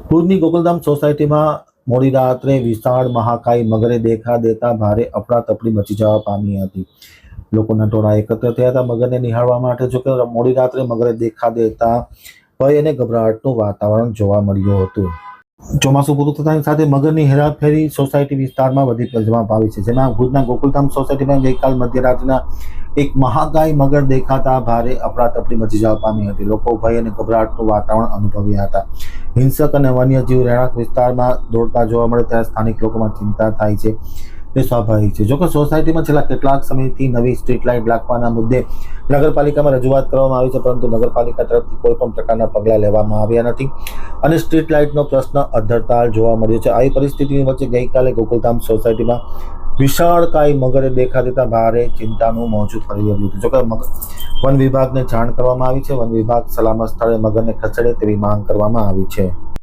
ભુજની ગોકુલધામ સોસાયટીમાં મોડી રાત્રે વિશાળ મહાકાય મગરે દેખા દેતા ભારે અફડાતફડી મચી જવા પામી હતી। લોકોના ટોળા એકત્ર થયા હતા મગરને નિહાળવા માટે। જો કે મોડી રાત્રે મગરે દેખા દેતા ભય અને ગભરાટનું વાતાવરણ જોવા મળ્યું હતું। ચોમાસું પૂરું થતાની સાથે મગરની હેરાફેરી સોસાયટી વિસ્તારમાં વધી જવા પામી છે, જેમાં ભુજના ગોકુલધામ સોસાયટીમાં ગઈકાલ મધ્યરાત્રિના એક મહાકાય મગર દેખાતા ભારે અફડાતફડી મચી જવા પામી હતી। લોકો ભય અને ગભરાટનું વાતાવરણ અનુભવ્યા હતા। હિંસક અને વન્યજીવ રહેણાંક વિસ્તારમાં દોડતા જોવા મળે ત્યારે સ્થાનિક લોકોમાં ચિંતા થાય છે, તે સ્વાભાવિક છે। જોકે સોસાયટીમાં છેલ્લા કેટલાક સમયથી નવી સ્ટ્રીટ લાઇટ નાખવાના મુદ્દે નગરપાલિકામાં રજૂઆત કરવામાં આવી છે, પરંતુ નગરપાલિકા તરફથી કોઈ પણ પ્રકારના પગલાં લેવામાં આવ્યા નથી અને સ્ટ્રીટ લાઇટનો પ્રશ્ન અધ્ધરતાલ જોવા મળ્યો છે। આવી પરિસ્થિતિની વચ્ચે ગઈકાલે ગોકુલધામ સોસાયટીમાં વિશાળકાય મગરે દેખા દેતા ભારે ચિંતાનું મોજું ફરી વળ્યું હતું। જોકે વન વિભાગને જાણ કરવામાં આવી છે। વન વિભાગ સલામત સ્થળે મગરને ખસેડે તેવી માંગ કરવામાં આવી છે।